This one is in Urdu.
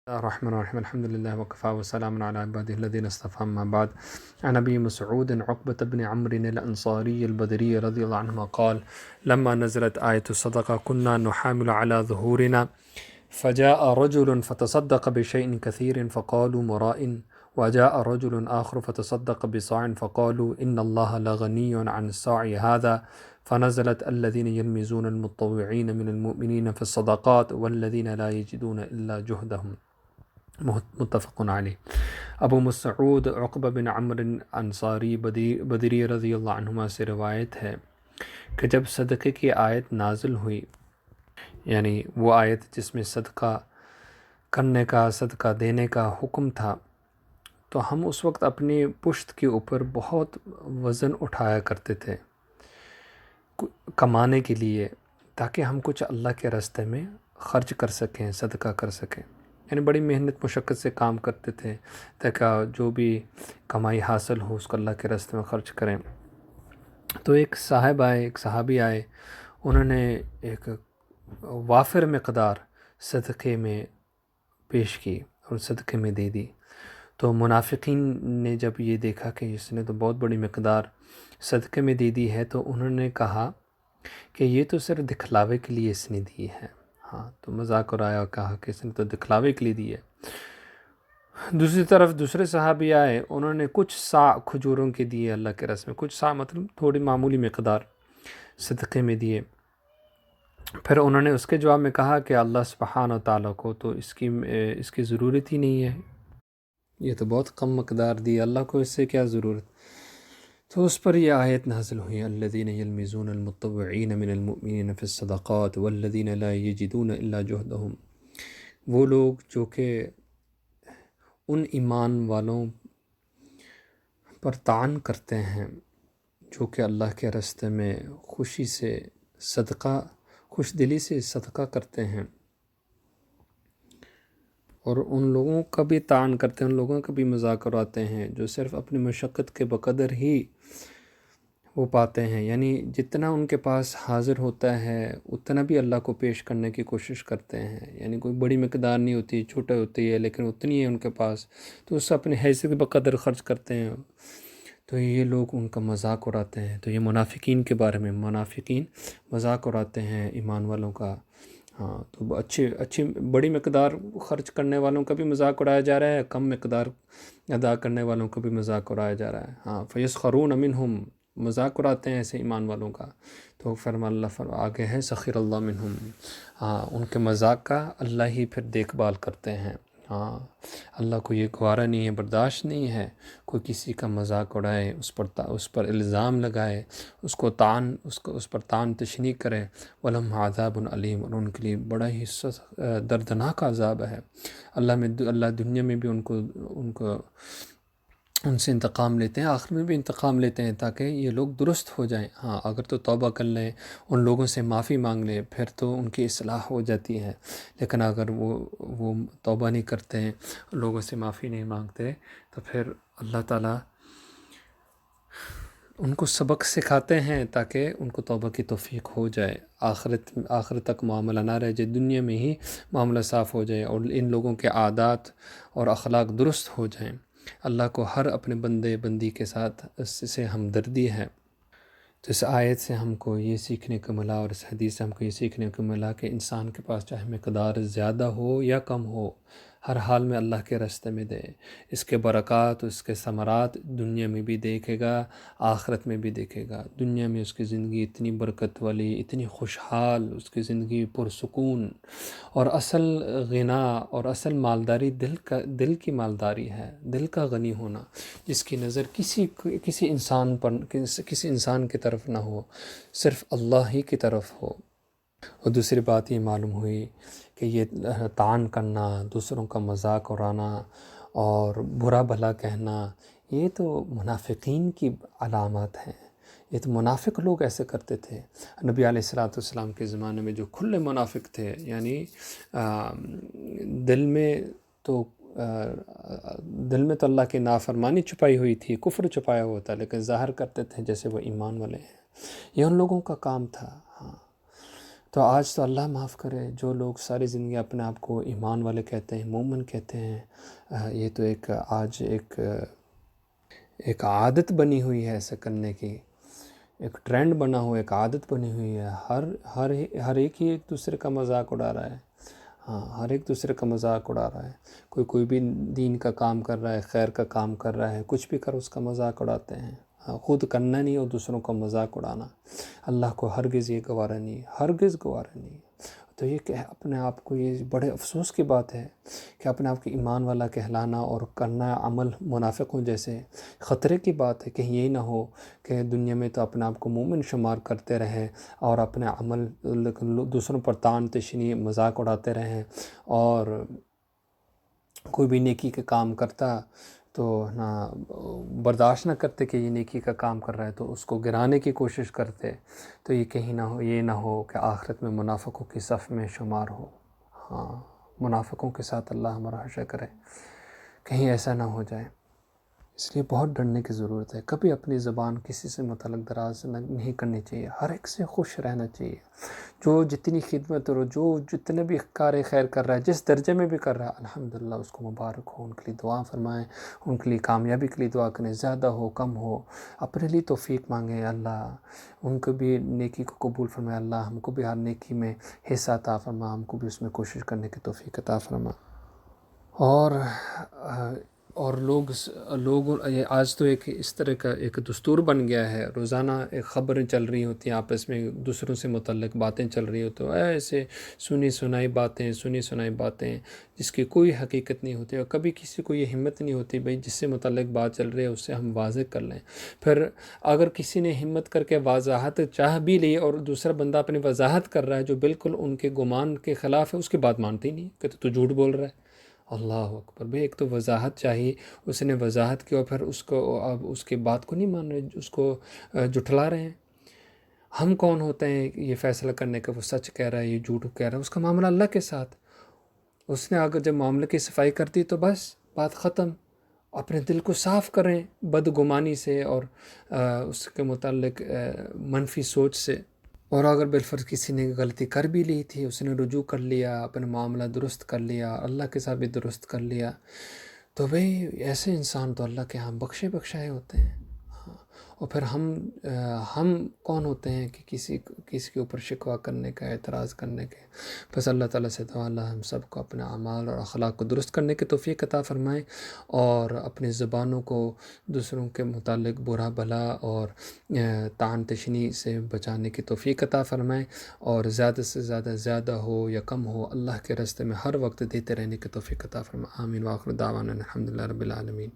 الرحمن الرحيم الحمد لله وكفى وسلام على عباده الذين اصطفى أما بعد. عن أبي مسعود عقبة بن عمرو الأنصاري البدري رضي الله عنهما قال لما نزلت آية الصدقة كنا نحامل على ظهورنا فجاء رجل فتصدق بشيء كثير فقالوا مراء، وجاء رجل آخر فتصدق بصاع فقالوا إن الله لغني عن الصاع هذا، فنزلت الذين يلمزون المتطوعين من المؤمنين في الصدقات والذين لا يجدون إلا جهدهم. متفق علیہ۔ ابو مسعود عقبہ بن عمرو انصاری بدری رضی اللہ عنہما سے روایت ہے کہ جب صدقے کی آیت نازل ہوئی، یعنی وہ آیت جس میں صدقہ کرنے کا، صدقہ دینے کا حکم تھا، تو ہم اس وقت اپنی پشت کے اوپر بہت وزن اٹھایا کرتے تھے کمانے کے لیے، تاکہ ہم کچھ اللہ کے راستے میں خرچ کر سکیں، صدقہ کر سکیں۔ یعنی بڑی محنت مشقت سے کام کرتے تھے تاکہ جو بھی کمائی حاصل ہو اس کو اللہ کے راستے میں خرچ کریں۔ تو ایک صحابی آئے، انہوں نے ایک وافر مقدار صدقے میں پیش کی اور صدقے میں دے دی۔ تو منافقین نے جب یہ دیکھا کہ اس نے تو بہت بڑی مقدار صدقے میں دے دی ہے، تو انہوں نے کہا کہ یہ تو صرف دکھلاوے کے لیے اس نے دی ہے۔ تو مذاق اڑایا اور کہا کہ اس نے تو دکھلاوے کے لیے دی ہے۔ دوسری طرف دوسرے صحابی آئے، انہوں نے کچھ سا کھجوروں کے دیے اللہ کے راستے میں، کچھ سا مطلب تھوڑی معمولی مقدار صدقے میں دیے۔ پھر انہوں نے اس کے جواب میں کہا کہ اللہ سبحانہ و تعالیٰ کو تو اس کی ضرورت ہی نہیں ہے، یہ تو بہت کم مقدار دی، اللہ کو اس سے کیا ضرورت۔ تو اس پر یہ آیت نازل ہوئی الذین یلمزون المتطوعین من المؤمنین فی الصدقات والذین لا یجدون الا جہدہم۔ وہ لوگ جو کہ ان ایمان والوں پر طعن کرتے ہیں جو کہ اللہ کے راستے میں خوش دلی سے صدقہ کرتے ہیں، اور ان لوگوں کا بھی طعن کرتے ہیں، ان لوگوں کا بھی مذاق اڑاتے ہیں جو صرف اپنی مشقت کے بقدر ہی وہ پاتے ہیں، یعنی جتنا ان کے پاس حاضر ہوتا ہے اتنا بھی اللہ کو پیش کرنے کی کوشش کرتے ہیں، یعنی کوئی بڑی مقدار نہیں ہوتی، چھوٹا ہوتی ہے لیکن اتنی ہے ان کے پاس، تو اس اپنی حیثیت کے بقدر خرچ کرتے ہیں۔ تو یہ لوگ ان کا مذاق اڑاتے ہیں۔ تو یہ منافقین کے بارے میں، منافقین مذاق اڑاتے ہیں ایمان والوں کا۔ تو اچھی بڑی مقدار خرچ کرنے والوں کا بھی مذاق اڑایا جا رہا ہے، کم مقدار ادا کرنے والوں کا بھی مذاق اڑایا جا رہا ہے۔ فَيَسْخَرُونَ مِنْهُمْ، مذاق اڑاتے ہیں ایسے ایمان والوں کا۔ تو اللہ آگے ہے سخر اللہ منہم، ان کے مذاق کا اللہ ہی پھر دیکھ بھال کرتے ہیں۔ اللہ کو یہ گوارا نہیں ہے، برداشت نہیں ہے کوئی کسی کا مذاق اڑائے، اس پر الزام لگائے، اس پر طعن تشنیع کرے۔ وَلَهُمْ عَذَابٌ عَلِيمٌ، اور ان کے لیے بڑا ہی دردناک عذاب ہے۔ اللہ دنیا میں بھی ان سے انتقام لیتے ہیں، آخر میں بھی انتقام لیتے ہیں تاکہ یہ لوگ درست ہو جائیں۔ اگر تو توبہ کر لیں، ان لوگوں سے معافی مانگ لیں، پھر تو ان کی اصلاح ہو جاتی ہے، لیکن اگر وہ توبہ نہیں کرتے ہیں، لوگوں سے معافی نہیں مانگتے، تو پھر اللہ تعالیٰ ان کو سبق سکھاتے ہیں تاکہ ان کو توبہ کی توفیق ہو جائے، آخرت تک معاملہ نہ رہ جائے، دنیا میں ہی معاملہ صاف ہو جائے اور ان لوگوں کے عادات اور اخلاق درست ہو جائیں۔ اللہ کو ہر اپنے بندی کے ساتھ اس سے ہمدردی ہے۔ تو اس آیت سے ہم کو یہ سیکھنے کو ملا، اور اس حدیث سے ہم کو یہ سیکھنے کو ملا کہ انسان کے پاس چاہے مقدار زیادہ ہو یا کم ہو، ہر حال میں اللہ کے راستے میں دے، اس کے برکات، اس کے ثمرات دنیا میں بھی دیکھے گا، آخرت میں بھی دیکھے گا۔ دنیا میں اس کی زندگی اتنی برکت والی، اتنی خوشحال، اس کی زندگی پرسکون، اور اصل غنا اور اصل مالداری دل کی مالداری ہے، دل کا غنی ہونا، جس کی نظر کسی انسان کی طرف نہ ہو، صرف اللہ ہی کی طرف ہو۔ اور دوسری بات یہ معلوم ہوئی کہ یہ طعن کرنا، دوسروں کا مذاق اڑانا اور برا بھلا کہنا، یہ تو منافقین کی علامات ہیں، یہ تو منافق لوگ ایسے کرتے تھے۔ نبی علیہ السلام کے زمانے میں جو کھلے منافق تھے، یعنی دل میں تو اللہ کی نافرمانی چھپائی ہوئی تھی، کفر چھپایا ہوا تھا، لیکن ظاہر کرتے تھے جیسے وہ ایمان والے ہیں۔ یہ ان لوگوں کا کام تھا۔ تو آج تو اللہ معاف کرے جو لوگ ساری زندگی اپنے آپ کو ایمان والے کہتے ہیں، مومن کہتے ہیں، یہ تو آج ایک عادت بنی ہوئی ہے ایسا کرنے کی، ایک ٹرینڈ بنا ہوا، ایک عادت بنی ہوئی ہے۔ ہر ایک ہی ایک دوسرے کا مذاق اڑا رہا ہے، ہاں ہر ایک دوسرے کا مذاق اڑا رہا ہے۔ کوئی بھی دین کا کام کر رہا ہے، خیر کا کام کر رہا ہے، کچھ بھی کر اس کا مذاق اڑاتے ہیں۔ خود کرنا نہیں اور دوسروں کا مذاق اڑانا اللہ کو ہرگز یہ گوارا نہیں، ہرگز گوارا نہیں۔ تو یہ کہ اپنے آپ کو، یہ بڑے افسوس کی بات ہے کہ اپنے آپ کو ایمان والا کہلانا اور کرنا عمل منافقوں جیسے، خطرے کی بات ہے۔ کہیں یہی نہ ہو کہ دنیا میں تو اپنے آپ کو مومن شمار کرتے رہیں اور اپنے عمل دوسروں پر تان تشنی مذاق اڑاتے رہیں، اور کوئی بھی نیکی کا کام کرتا تو نہ برداشت نہ کرتے کہ یہ نیکی کا کام کر رہا ہے تو اس کو گرانے کی کوشش کرتے۔ تو یہ کہیں نہ ہو کہ آخرت میں منافقوں کی صف میں شمار ہو۔ ہاں، منافقوں کے ساتھ اللہ ہمارا حشر کرے، کہیں ایسا نہ ہو جائے۔ اس لیے بہت ڈرنے کی ضرورت ہے۔ کبھی اپنی زبان کسی سے متعلق دراز نہیں کرنی چاہیے، ہر ایک سے خوش رہنا چاہیے۔ جو جتنی خدمت اور جو جتنے بھی کار خیر کر رہا ہے، جس درجے میں بھی کر رہا ہے، الحمدللہ اس کو مبارک ہو، ان کے لیے دعا فرمائیں، ان کے لیے کامیابی کے لیے دعا کریں، زیادہ ہو کم ہو، اپنے لیے توفیق مانگیں، اللہ ان کو بھی نیکی کو قبول فرمائے، اللہ ہم کو بھی ہر نیکی میں حصہ عطا فرما، ہم کو بھی اس میں کوشش کرنے کی توفیق عطا فرما۔ اور لوگ آج تو ایک اس طرح کا ایک دستور بن گیا ہے، روزانہ ایک خبریں چل رہی ہوتی ہیں، آپس میں دوسروں سے متعلق باتیں چل رہی ہوتی ہیں، ایسے سنی سنائی باتیں جس کی کوئی حقیقت نہیں ہوتی، اور کبھی کسی کو یہ ہمت نہیں ہوتی بھئی جس سے متعلق بات چل رہی ہے اس سے ہم واضح کر لیں۔ پھر اگر کسی نے ہمت کر کے وضاحت چاہ بھی لی اور دوسرا بندہ اپنی وضاحت کر رہا ہے جو بالکل ان کے گمان کے خلاف ہے، اس کی بات مانتے ہی نہیں، کہ تو جھوٹ بول رہا ہے۔ اللہ اکبر بھئی، ایک تو وضاحت چاہیے، اس نے وضاحت کی اور پھر اس کو اب اس کی بات کو نہیں مان رہے، اس کو جھٹلا رہے ہیں۔ ہم کون ہوتے ہیں یہ فیصلہ کرنے کا وہ سچ کہہ رہا ہے یہ جھوٹ کہہ رہا ہے؟ اس کا معاملہ اللہ کے ساتھ۔ اس نے اگر جب معاملے کی صفائی کر دی تو بس بات ختم۔ اپنے دل کو صاف کریں بدگمانی سے اور اس کے متعلق منفی سوچ سے۔ اور اگر بالفرض کسی نے غلطی کر بھی لی تھی، اس نے رجوع کر لیا، اپنا معاملہ درست کر لیا، اللہ کے ساتھ بھی درست کر لیا، تو بھئی ایسے انسان تو اللہ کے ہاں بخشائے ہوتے ہیں۔ ہاں، اور پھر ہم کون ہوتے ہیں کہ کسی کے اوپر شکوہ کرنے کا، اعتراض کرنے کے؟ بس اللہ تعالیٰ سے دعا، اللہ ہم سب کو اپنے اعمال اور اخلاق کو درست کرنے کی توفیق عطا فرمائے، اور اپنی زبانوں کو دوسروں کے متعلق برا بھلا اور طعن تشنی سے بچانے کی توفیق عطا فرمائے، اور زیادہ سے زیادہ ہو یا کم ہو اللہ کے راستے میں ہر وقت دیتے رہنے کی توفیق عطا فرمائے۔ آمین، وآخر دعوانا الحمدللہ رب العالمین۔